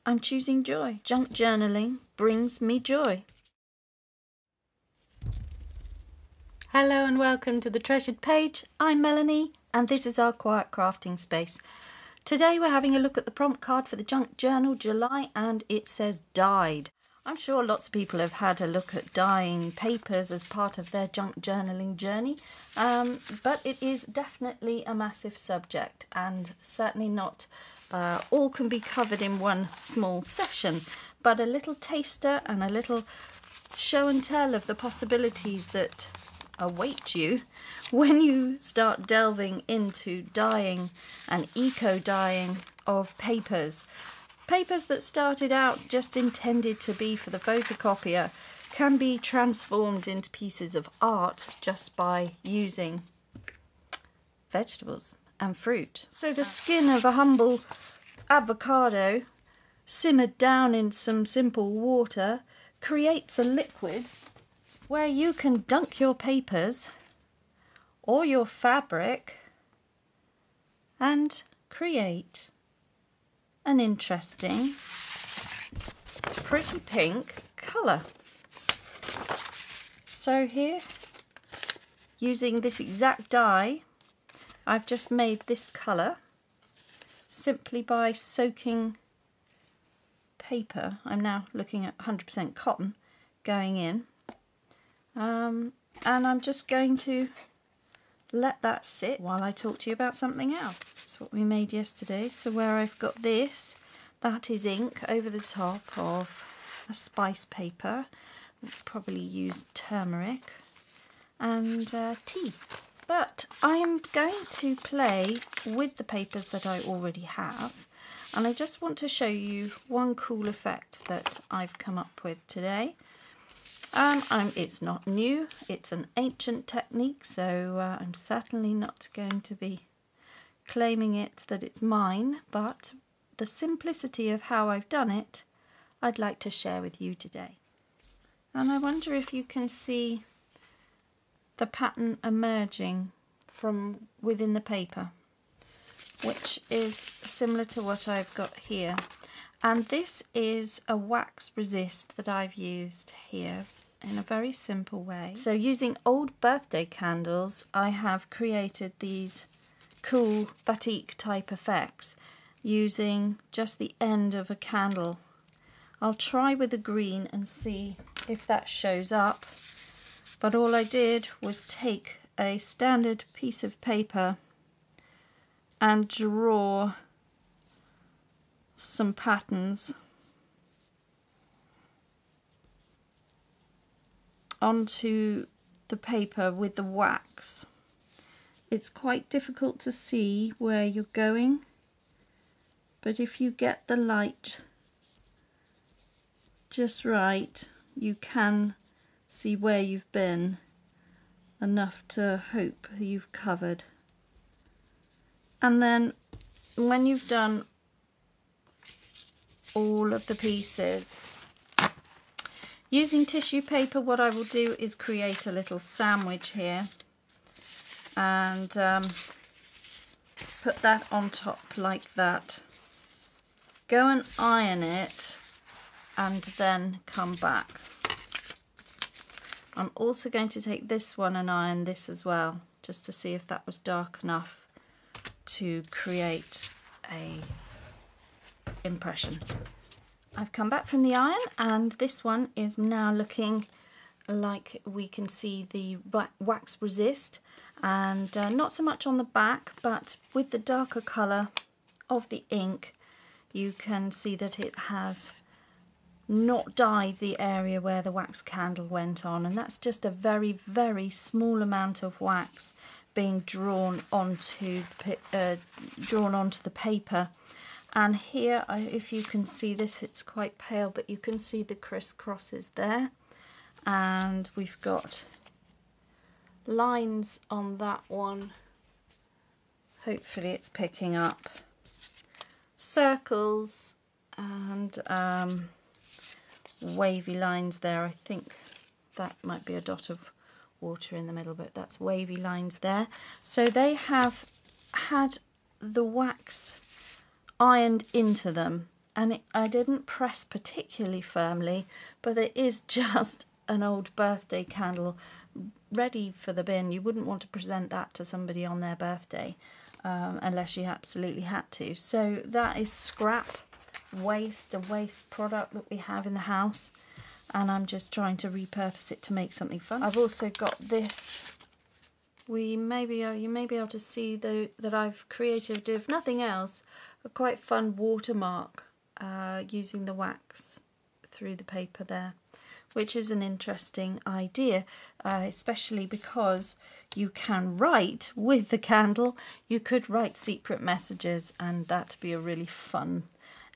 I'm choosing joy. Junk journaling brings me joy. Hello and welcome to the Treasured Page. I'm Melanie and this is our quiet crafting space. Today we're having a look at the prompt card for the Junk Journal July and it says dyed. I'm sure lots of people have had a look at dyeing papers as part of their junk journaling journey, but it is definitely a massive subject and certainly not all can be covered in one small session, but a little taster and a little show and tell of the possibilities that await you when you start delving into dyeing and eco-dyeing of papers. Papers that started out just intended to be for the photocopier can be transformed into pieces of art just by using vegetables and fruit. So the skin of a humble avocado simmered down in some simple water creates a liquid where you can dunk your papers or your fabric and create an interesting, pretty pink colour. So here, using this exact dye, I've just made this colour simply by soaking paper. I'm now looking at 100% cotton going in, and I'm just going to let that sit while I talk to you about something else. That's what we made yesterday. So where I've got this, that is ink over the top of a spice paper. We'll probably use turmeric and tea. But I'm going to play with the papers that I already have, and I just want to show you one cool effect that I've come up with today. It's not new, it's an ancient technique, so I'm certainly not going to be claiming it that it's mine, but the simplicity of how I've done it, I'd like to share with you today. And I wonder if you can see the pattern emerging from within the paper, which is similar to what I've got here. And this is a wax resist that I've used here in a very simple way. So using old birthday candles, I have created these cool batik type effects using just the end of a candle. I'll try with the green and see if that shows up, but all I did was take a standard piece of paper and draw some patterns onto the paper with the wax. It's quite difficult to see where you're going, but if you get the light just right, you can see where you've been enough to hope you've covered. And then when you've done all of the pieces, using tissue paper, what I will do is create a little sandwich here and put that on top like that. Go and iron it and then come back. I'm also going to take this one and iron this as well, just to see if that was dark enough to create a impression. I've come back from the iron and this one is now looking like we can see the wax resist, and not so much on the back, but with the darker colour of the ink you can see that it has not dyed the area where the wax candle went on, and that's just a very, very small amount of wax being drawn onto the paper. And here, if you can see this, it's quite pale, but you can see the crisscrosses there, and we've got lines on that one. Hopefully it's picking up circles and wavy lines there. I think that might be a dot of water in the middle, but that's wavy lines there. So they have had the wax ironed into them, and I didn't press particularly firmly, but it is just an old birthday candle ready for the bin. You wouldn't want to present that to somebody on their birthday unless you absolutely had to. So that is scrap waste, a waste product that we have in the house, and I'm just trying to repurpose it to make something fun. I've also got this. You may be able to see that I've created, if nothing else, a quite fun watermark using the wax through the paper there, which is an interesting idea, especially because you can write with the candle. You could write secret messages, and that'd be a really fun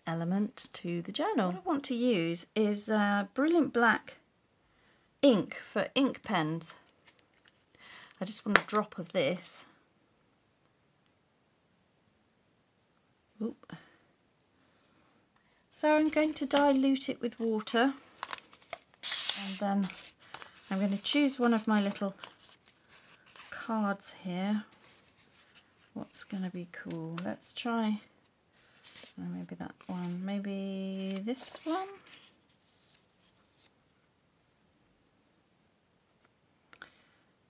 element to the journal. What I want to use is brilliant black ink for ink pens. I just want a drop of this. Oop. So I'm going to dilute it with water, and then I'm going to choose one of my little cards here. What's going to be cool? Let's try maybe that one, maybe this one.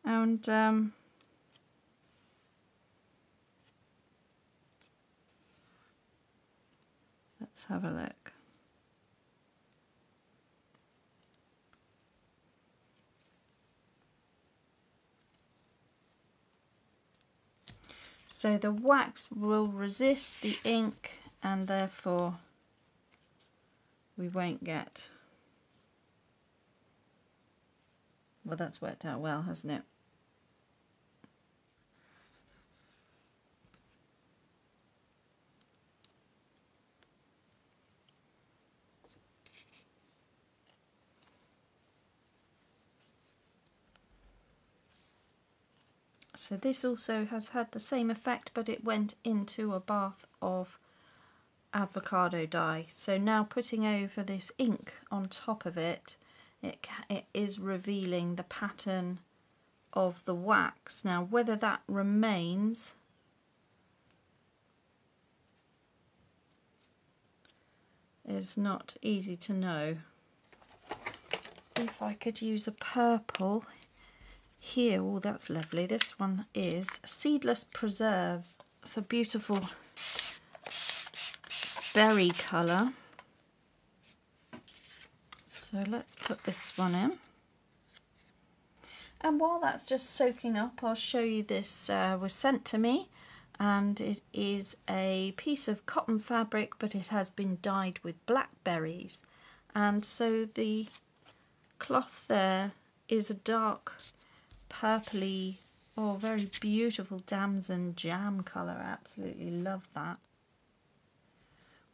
And let's have a look. So the wax will resist the ink, and therefore we won't get... Well, that's worked out well, hasn't it? So this also has had the same effect, but it went into a bath of avocado dye. So now putting over this ink on top of it, it is revealing the pattern of the wax. Now whether that remains is not easy to know. If I could use a purple here, oh, that's lovely. This one is Seedless Preserves. It's a beautiful berry colour. So let's put this one in. And while that's just soaking up, I'll show you this was sent to me, and it is a piece of cotton fabric, but it has been dyed with blackberries. And so the cloth there is a dark purpley, oh, very beautiful damson jam colour. I absolutely love that.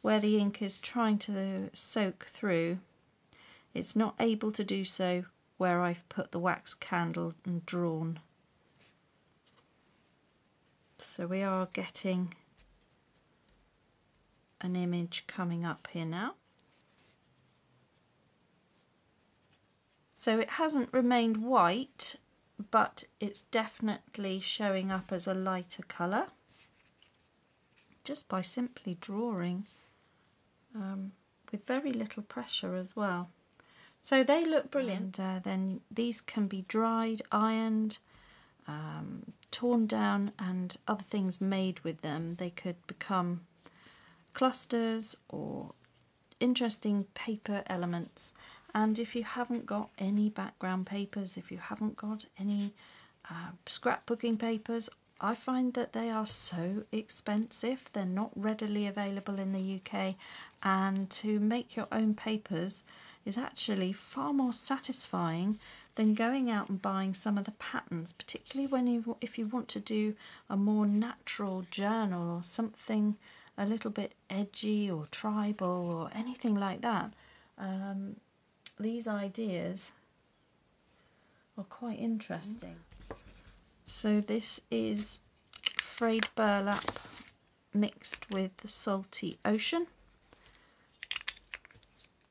Where the ink is trying to soak through, it's not able to do so where I've put the wax candle and drawn. So we are getting an image coming up here now. So it hasn't remained white, but it's definitely showing up as a lighter colour just by simply drawing with very little pressure as well. So they look brilliant. Then these can be dried, ironed, torn down, and other things made with them. They could become clusters or interesting paper elements. And if you haven't got any background papers, if you haven't got any scrapbooking papers, I find that they are so expensive. They're not readily available in the UK, and to make your own papers is actually far more satisfying than going out and buying some of the patterns, particularly if you want to do a more natural journal or something a little bit edgy or tribal or anything like that. These ideas are quite interesting. So this is frayed burlap mixed with the salty ocean.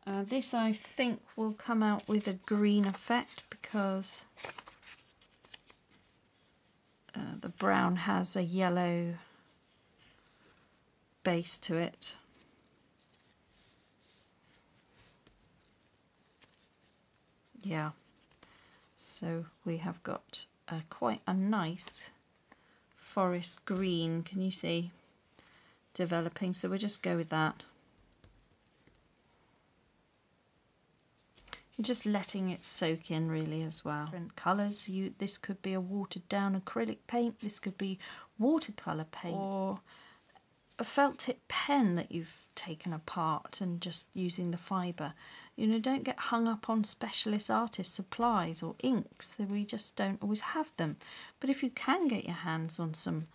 This I think will come out with a green effect because the brown has a yellow base to it. Yeah, so we have got quite a nice forest green, can you see, developing, so we'll just go with that. And just letting it soak in really as well. Different colours, this could be a watered down acrylic paint, this could be watercolour paint, or a felt tip pen that you've taken apart and just using the fibre. You know, don't get hung up on specialist artist supplies or inks, that we just don't always have them. But if you can get your hands on some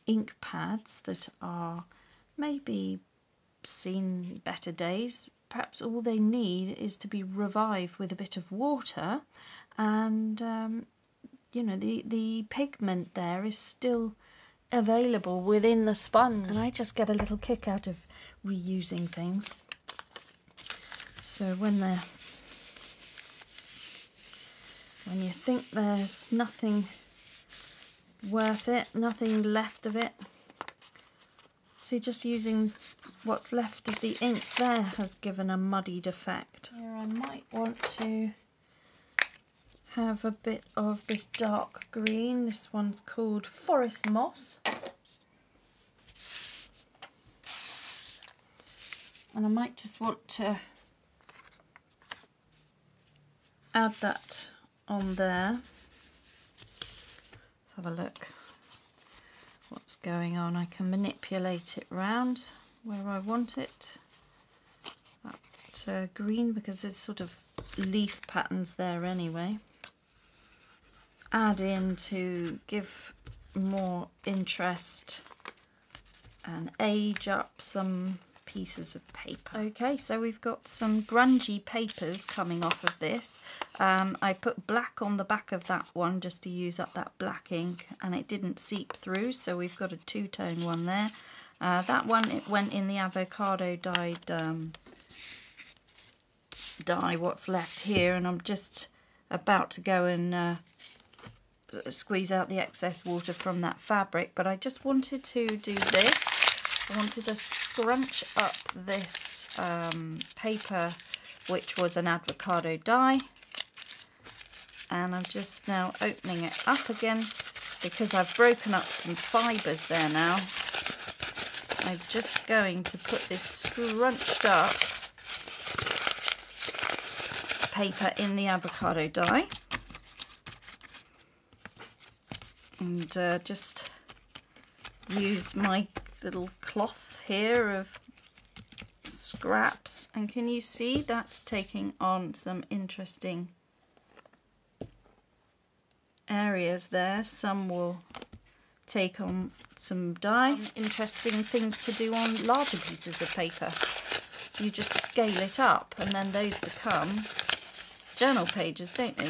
ink pads that are maybe seen better days, perhaps all they need is to be revived with a bit of water, and you know, the pigment there is still available within the sponge, and I just get a little kick out of reusing things. So when you think there's nothing worth it, nothing left of it, see, just using what's left of the ink there has given a muddied effect. Here I might want to have a bit of this dark green. This one's called Forest Moss. And I might just want to add that on there. Let's have a look what's going on. I can manipulate it round where I want it. That green, because there's sort of leaf patterns there anyway. Add in to give more interest and age up some pieces of paper. Okay, so we've got some grungy papers coming off of this. I put black on the back of that one just to use up that black ink, and it didn't seep through, so we've got a two-tone one there. That one, it went in the avocado dyed dye, what's left here, and I'm just about to go and squeeze out the excess water from that fabric, but I just wanted to do this. I wanted to scrunch up this paper, which was an avocado dye, and I'm just now opening it up again because I've broken up some fibres there now. I'm just going to put this scrunched up paper in the avocado dye, and just use my little cloth here of scraps, and can you see that's taking on some interesting areas there. Some will take on some dye. Interesting things to do on larger pieces of paper. You just scale it up and then those become journal pages, don't they?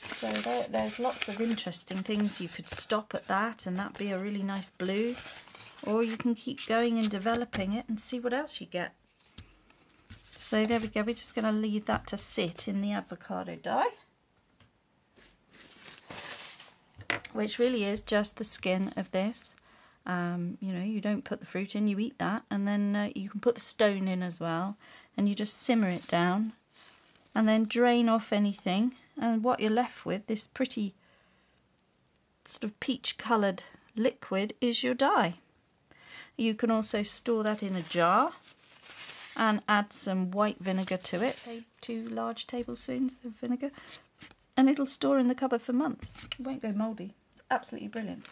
So there's lots of interesting things. You could stop at that and that'd be a really nice blue, or you can keep going and developing it and see what else you get. So there we go, we're just going to leave that to sit in the avocado dye, which really is just the skin of this. You know, you don't put the fruit in, you eat that, and then you can put the stone in as well, and you just simmer it down and then drain off anything, and what you're left with, this pretty sort of peach coloured liquid, is your dye. You can also store that in a jar and add some white vinegar to it, 2 large tablespoons of vinegar, and it'll store in the cupboard for months. It won't go mouldy. It's absolutely brilliant.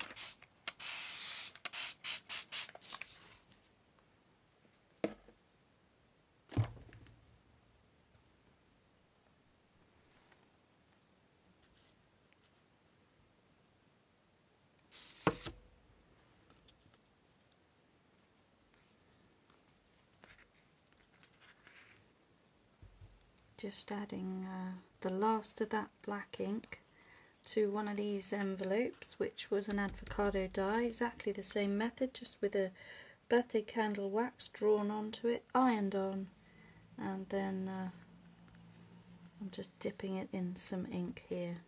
Just adding the last of that black ink to one of these envelopes, which was an avocado dye, exactly the same method, just with a birthday candle wax drawn onto it, ironed on, and then I'm just dipping it in some ink here,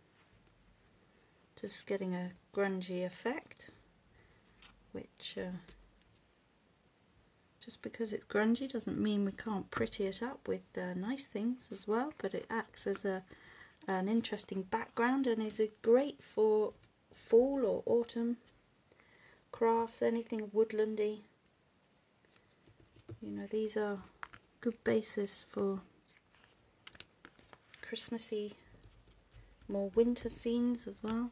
just getting a grungy effect, which Just because it's grungy doesn't mean we can't pretty it up with nice things as well, but it acts as an interesting background and is great for fall or autumn crafts, anything woodlandy. You know, these are good basis for Christmassy, more winter scenes as well.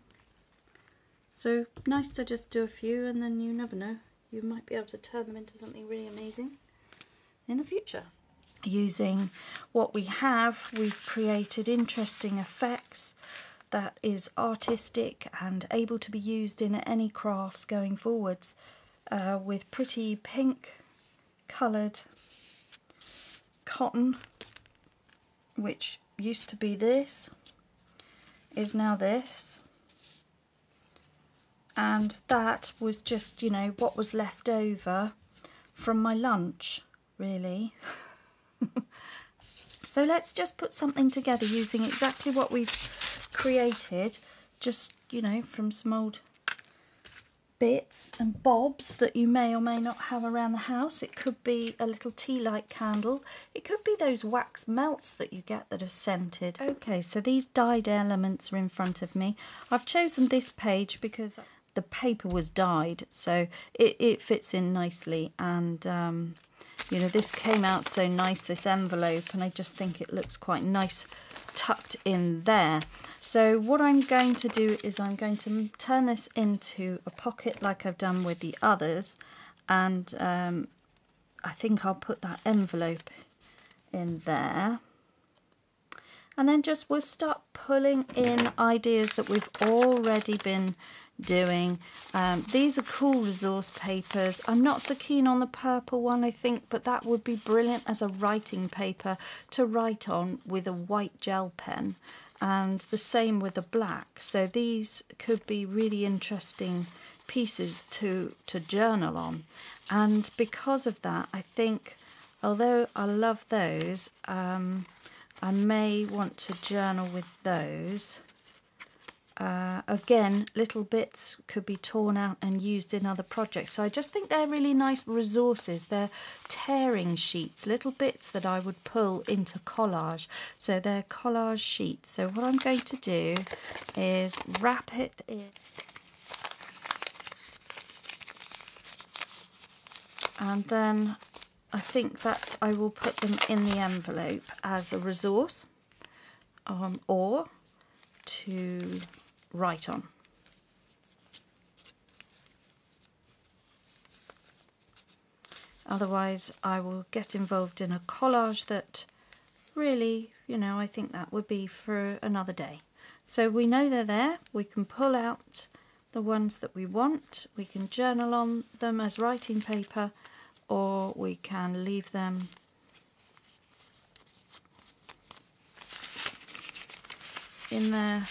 So nice to just do a few, and then you never know, you might be able to turn them into something really amazing in the future. Using what we have, we've created interesting effects that is artistic and able to be used in any crafts going forwards, with pretty pink coloured cotton, which used to be this, is now this, and that was just, you know, what was left over from my lunch, really. So let's just put something together using exactly what we've created, just, you know, from some old bits and bobs that you may or may not have around the house. It could be a little tea light candle, it could be those wax melts that you get that are scented. Okay, so these dyed elements are in front of me. I've chosen this page because the paper was dyed, so it fits in nicely, and you know, this came out so nice, this envelope, and I just think it looks quite nice tucked in there. So what I'm going to do is I'm going to turn this into a pocket like I've done with the others, and I think I'll put that envelope in there. And then just we'll start pulling in ideas that we've already been doing. These are cool resource papers. I'm not so keen on the purple one, I think, but that would be brilliant as a writing paper to write on with a white gel pen, and the same with the black. So these could be really interesting pieces to journal on, and because of that, I think, although I love those, I may want to journal with those. Again, little bits could be torn out and used in other projects. So I just think they're really nice resources. They're tearing sheets, little bits that I would pull into collage. So they're collage sheets. So what I'm going to do is wrap it in. And then I think that I will put them in the envelope as a resource, or to write on. Otherwise I will get involved in a collage that really, you know, I think that would be for another day. So we know they're there, we can pull out the ones that we want, we can journal on them as writing paper, or we can leave them in there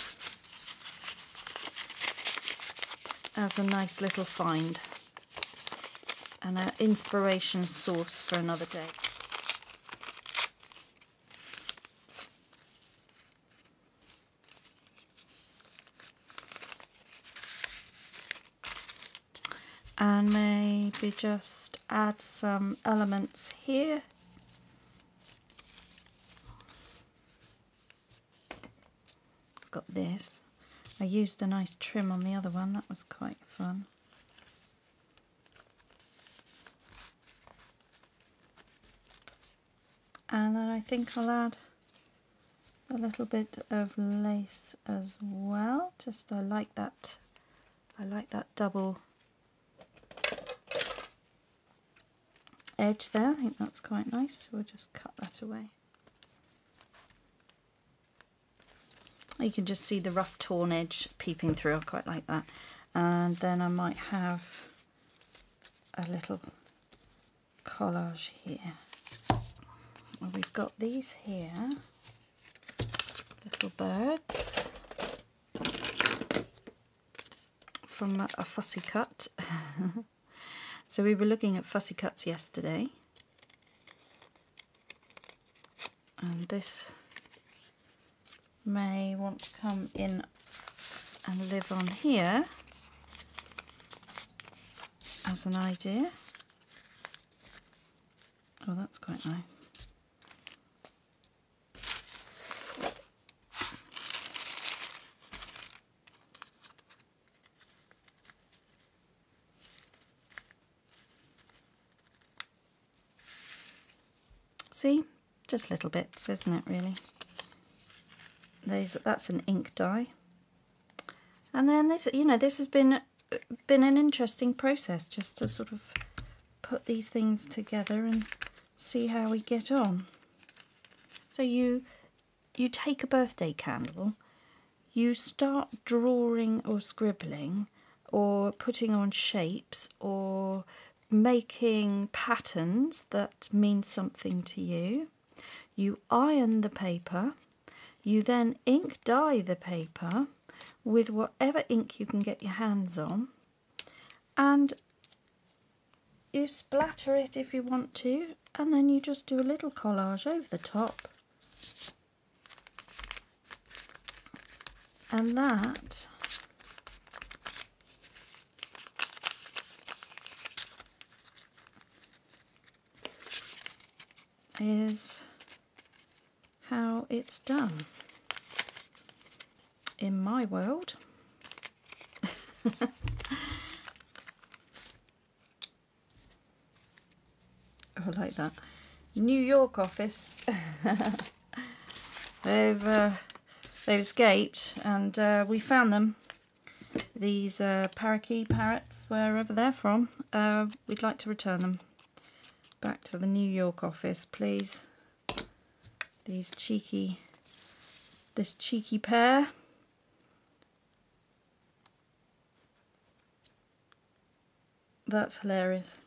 as a nice little find and an inspiration source for another day. And maybe just add some elements here. I've got this. I used a nice trim on the other one, that was quite fun. And then I think I'll add a little bit of lace as well. Just I like that double edge there. I think that's quite nice. So we'll just cut that away. You can just see the rough torn edge peeping through. I quite like that. And then I might have a little collage here. Well, we've got these here, little birds from a fussy cut. So we were looking at fussy cuts yesterday, and this may want to come in and live on here as an idea. Oh, that's quite nice. See, just little bits, isn't it, really? That's an ink dye. And then this, you know, this has been an interesting process, just to sort of put these things together and see how we get on. So you take a birthday candle, you start drawing or scribbling or putting on shapes or making patterns that mean something to you. You iron the paper, you then ink dye the paper with whatever ink you can get your hands on, and you splatter it if you want to, and then you just do a little collage over the top. And that is how it's done in my world. I like that. New York office. They've escaped, and we found them. These parakeet parrots, wherever they're from. We'd like to return them back to the New York office, please. This cheeky pair. That's hilarious.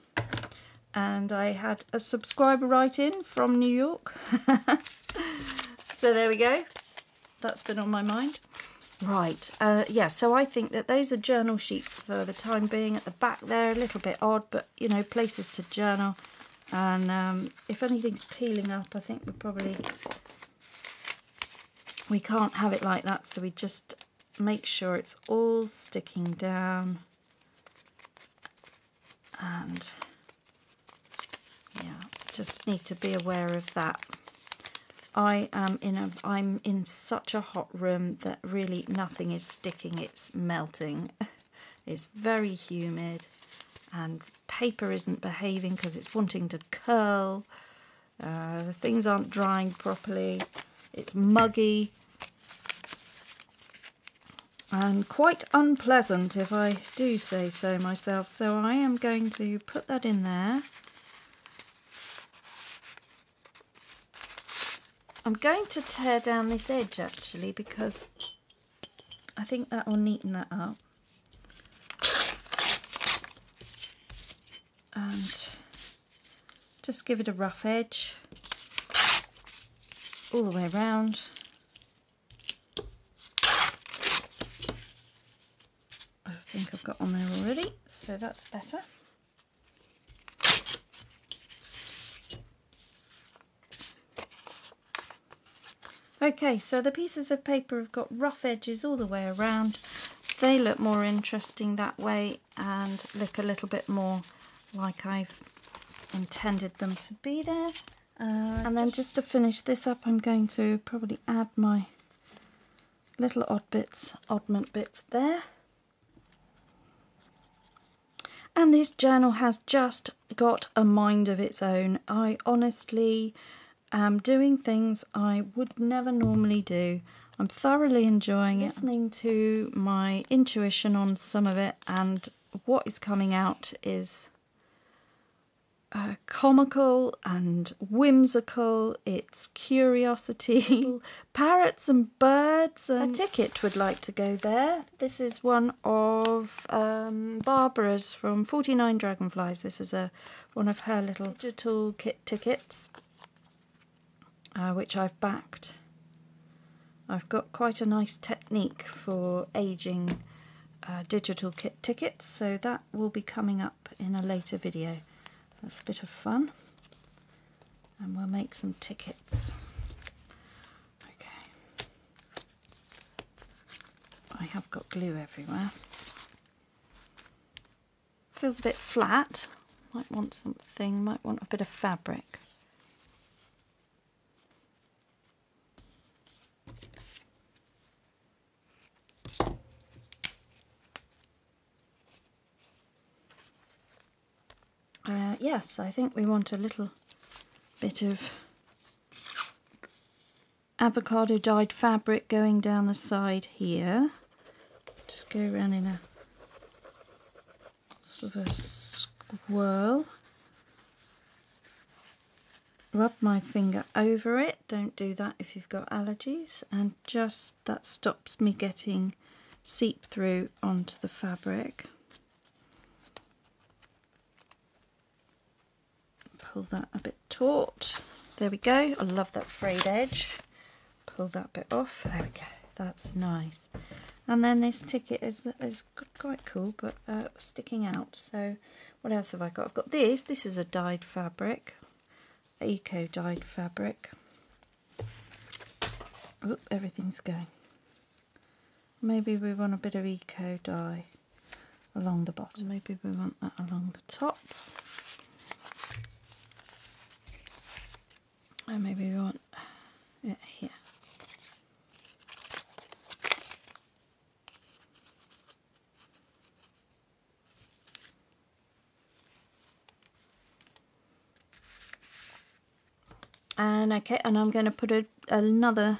And I had a subscriber write in from New York. So there we go. That's been on my mind. Right, yeah, so I think that those are journal sheets for the time being. At the back there, a little bit odd, but, you know, places to journal. And if anything's peeling up, I think we can't have it like that, so we just make sure it's all sticking down. And yeah, just need to be aware of that. I'm in such a hot room that really nothing is sticking, it's melting. It's very humid, and paper isn't behaving because it's wanting to curl. The things aren't drying properly. It's muggy and quite unpleasant, if I do say so myself. So I am going to put that in there. I'm going to tear down this edge actually, because I think that will neaten that up. And just give it a rough edge all the way around. I think I've got on there already, so that's better. Okay, so the pieces of paper have got rough edges all the way around. They look more interesting that way and look a little bit more like I've intended them to be there. And then just to finish this up, I'm going to probably add my little oddment bits there. And this journal has just got a mind of its own. I honestly am doing things I would never normally do. I'm thoroughly enjoying it, listening to my intuition on some of it, and what is coming out is comical and whimsical. It's curiosity, parrots and birds, and a ticket would like to go there. This is one of Barbara's from 49 Dragonflies. This is one of her little digital kit tickets, which I've backed. I've got quite a nice technique for aging digital kit tickets, so that will be coming up in a later video. That's a bit of fun, and we'll make some tickets. Okay, I have got glue everywhere. Feels a bit flat. Might want a bit of fabric. yes, I think we want a little bit of avocado dyed fabric going down the side here. Just go around in a sort of a swirl. Rub my finger over it. Don't do that if you've got allergies, and just that stops me getting seep through onto the fabric. Pull that a bit taut. There we go. I love that frayed edge. Pull that bit off. There we go. That's nice. And then this ticket is quite cool, but sticking out. So what else have I got? I've got this. This is a dyed fabric. Eco dyed fabric. Oh, everything's going. Maybe we want a bit of eco dye along the bottom. Maybe we want that along the top. And maybe we want it here. And okay, and I'm going to put another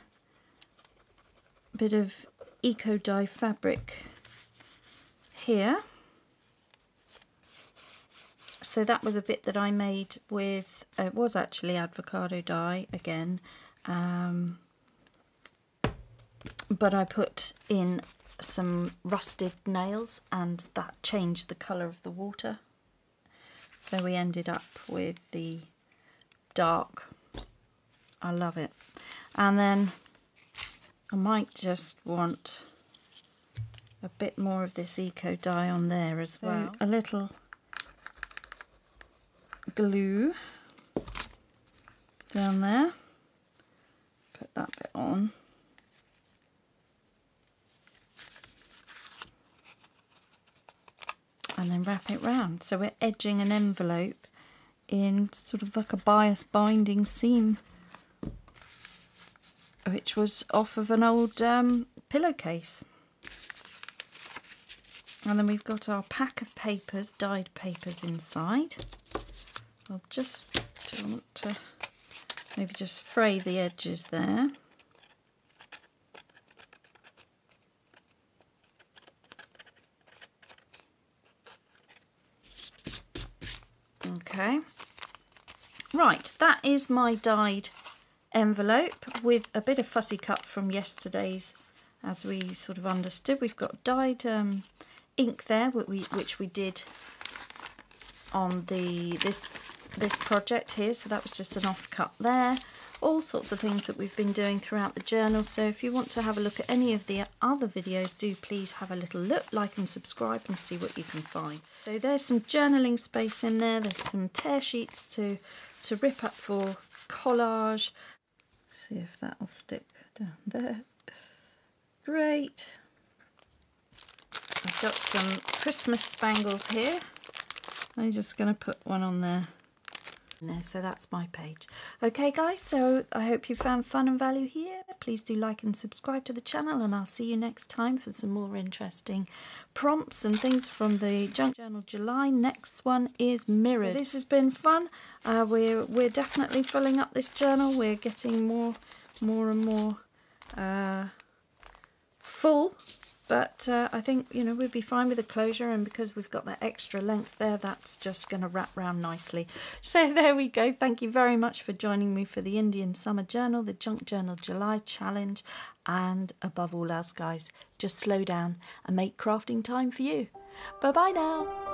bit of eco dye fabric here. So that was a bit that I made with, it was actually avocado dye again, but I put in some rusted nails and that changed the colour of the water. So we ended up with the dark. I love it. And then I might just want a bit more of this eco dye on there as well. A little glue down there. Put that bit on. And then wrap it round. So we're edging an envelope in sort of like a bias binding seam, which was off of an old pillowcase. And then we've got our pack of papers, dyed papers inside. I'll just want to maybe just fray the edges there. Okay. Right, that is my dyed envelope with a bit of fussy cut from yesterday's, as we sort of understood. We've got dyed ink there, which we did on this project here, so that was just an offcut there. All sorts of things that we've been doing throughout the journal, so if you want to have a look at any of the other videos, do please have a little look, like and subscribe and see what you can find. So there's some journaling space in there, there's some tear sheets to rip up for collage. See if that will stick down there. Great. I've got some Christmas spangles here. I'm just going to put one on there. So that's my page. Okay guys, so I hope you found fun and value here. Please do like and subscribe to the channel, and I'll see you next time for some more interesting prompts and things from the Junk Journal July. Next one is mirrored. So this has been fun. We're definitely filling up this journal. We're getting more and more full. But I think, you know, we'd be fine with the closure, and because we've got that extra length there, that's just going to wrap round nicely. So there we go. Thank you very much for joining me for the Indian Summer Journal, the Junk Journal July Challenge, and above all else, guys, just slow down and make crafting time for you. Bye-bye now.